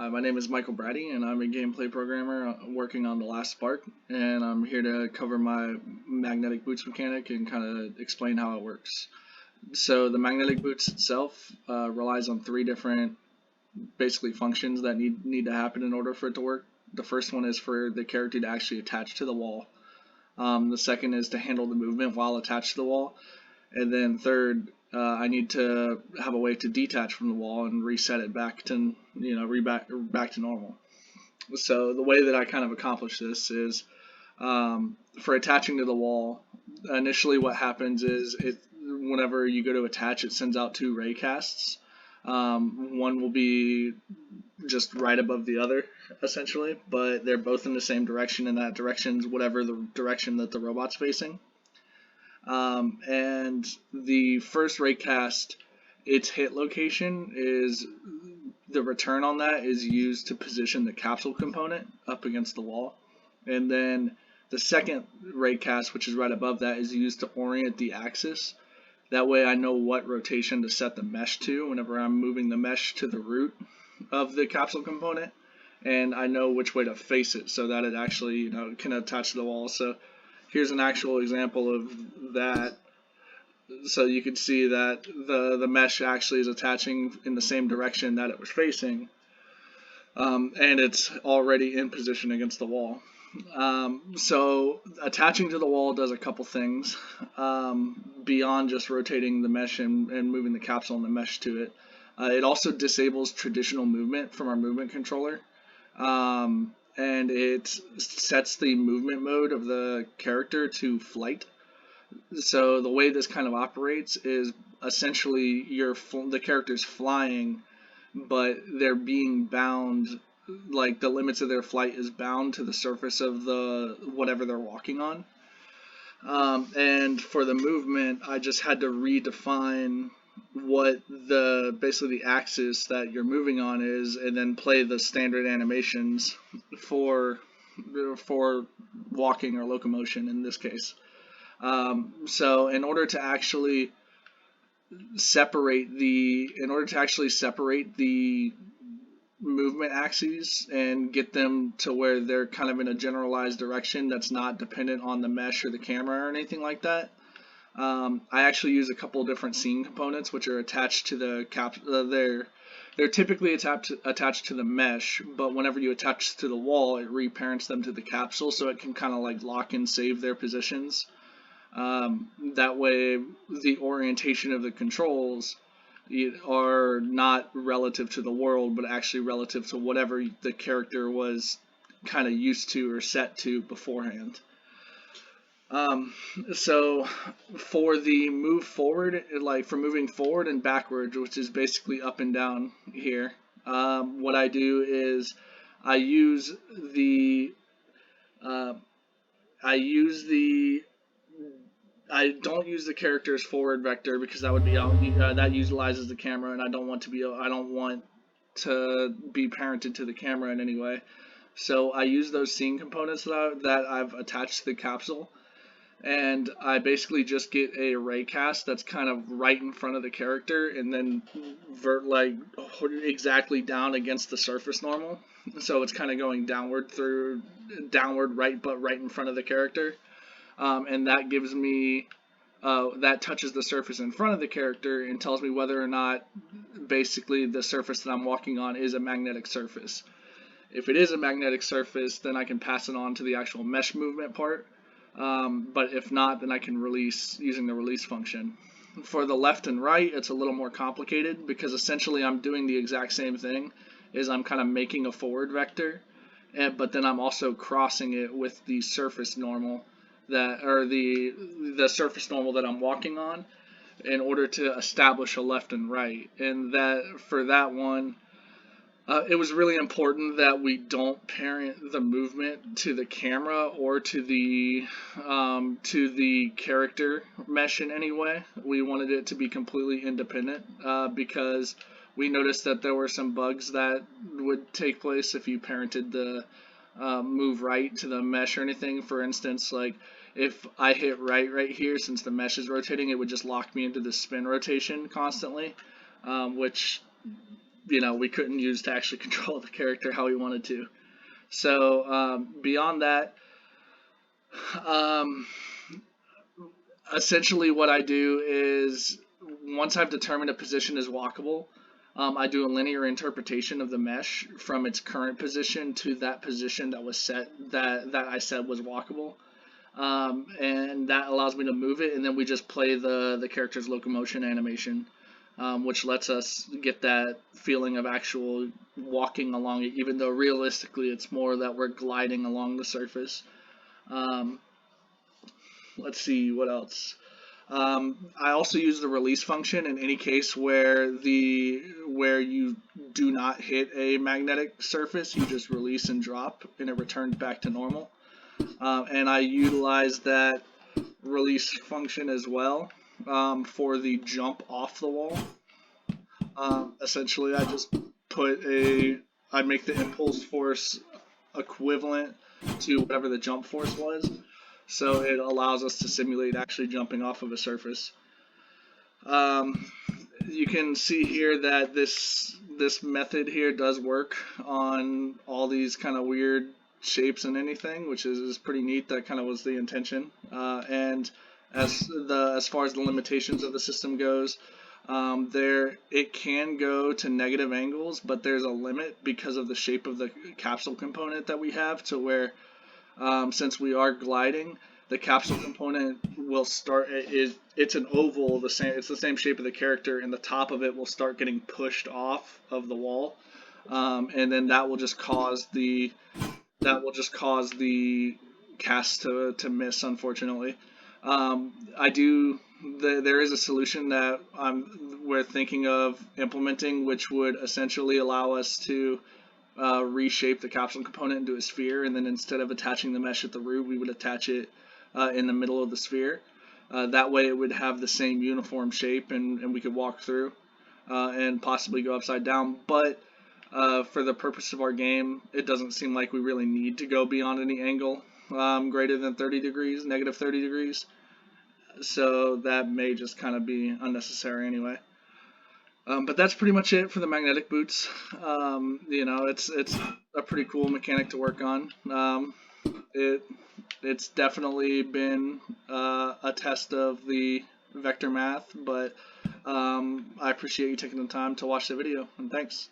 My name is Michael Brady, and I'm a gameplay programmer working on The Last Spark, and I'm here to cover my magnetic boots mechanic and kind of explain how it works. So the magnetic boots itself relies on three different basically functions that need to happen in order for it to work. The first one is for the character to actually attach to the wall. The second is to handle the movement while attached to the wall. And then third, I need to have a way to detach from the wall and reset it back to, back to normal. So the way that I kind of accomplish this is for attaching to the wall. Initially, what happens is whenever you go to attach, it sends out two ray casts. One will be just right above the other, essentially, but they're both in the same direction, and that direction's whatever the direction that the robot's facing. And the first ray cast, its hit location is the return on that is used to position the capsule component up against the wall. And then the second ray cast, which is right above that, is used to orient the axis. That way I know what rotation to set the mesh to whenever I'm moving the mesh to the root of the capsule component. And I know which way to face it so that it actually can attach to the wall. So here's an actual example of that. So you can see that the mesh actually is attaching in the same direction that it was facing, and it's already in position against the wall. So attaching to the wall does a couple things beyond just rotating the mesh and moving the capsule and the mesh to it. It also disables traditional movement from our movement controller. And it sets the movement mode of the character to flight. So the way this kind of operates is essentially the character's flying, but they're being bound, like the limits of their flight is bound to the surface of the whatever they're walking on. And for the movement, I just had to redefine what basically the axis that you're moving on is, and then play the standard animations for walking or locomotion in this case. So in order to actually separate the movement axes and get them to where they're kind of in a generalized direction that's not dependent on the mesh or the camera or anything like that, I actually use a couple different scene components which are attached to the they're typically attached to the mesh, but whenever you attach to the wall, it reparents them to the capsule so it can kind of like lock and save their positions. That way, the orientation of the controls are not relative to the world, but actually relative to whatever the character was kind of used to or set to beforehand. So for the move forward, like for moving forward and backwards, which is basically up and down here, what I do is I use the I don't use the character's forward vector because that would be that utilizes the camera, and I don't want to be parented to the camera in any way. So I use those scene components that I've attached to the capsule, and I basically just get a ray cast that's kind of right in front of the character, and then exactly down against the surface normal. So it's kind of going downward right, but right in front of the character. And that gives me, that touches the surface in front of the character and tells me whether or not basically the surface that I'm walking on is a magnetic surface. If it is a magnetic surface, then I can pass it on to the actual mesh movement part. But if not, then I can release using the release function. For the left and right, it's a little more complicated because essentially I'm doing the exact same thing, is I'm kind of making a forward vector, but then I'm also crossing it with the surface normal the surface normal that I'm walking on in order to establish a left and right. And that for that one, it was really important that we don't parent the movement to the camera or to the character mesh in any way. We wanted it to be completely independent because we noticed that there were some bugs that would take place if you parented the move right to the mesh or anything. For instance, like if I hit right here, since the mesh is rotating, it would just lock me into the spin rotation constantly, which we couldn't use to actually control the character how we wanted to. So beyond that, um, essentially what I do is once I've determined a position is walkable, I do a linear interpretation of the mesh from its current position to that position that was set that I said was walkable. And that allows me to move it, and then we just play the character's locomotion animation, which lets us get that feeling of actual walking along it, even though realistically it's more that we're gliding along the surface. Um, let's see what else. I also use the release function in any case where you do not hit a magnetic surface. You just release and drop, and it returns back to normal. And I utilize that release function as well for the jump off the wall. Essentially, I make the impulse force equivalent to whatever the jump force was, so it allows us to simulate actually jumping off of a surface. You can see here that this method here does work on all these kind of weird shapes and anything, which is pretty neat. That kind of was the intention. And as far as the limitations of the system goes, it can go to negative angles, but there's a limit because of the shape of the capsule component that we have, to where since we are gliding, the capsule component will start. It's an oval, it's the same shape of the character, and the top of it will start getting pushed off of the wall, and then that will just cause the cast to miss, unfortunately. There is a solution that we're thinking of implementing, which would essentially allow us to reshape the capsule component into a sphere, and then instead of attaching the mesh at the root, we would attach it in the middle of the sphere. That way it would have the same uniform shape, and we could walk through and possibly go upside down. But for the purpose of our game, it doesn't seem like we really need to go beyond any angle greater than 30 degrees, negative 30 degrees. So that may just kind of be unnecessary anyway. But that's pretty much it for the magnetic boots. It's a pretty cool mechanic to work on. It's definitely been a test of the vector math, but I appreciate you taking the time to watch the video, and thanks.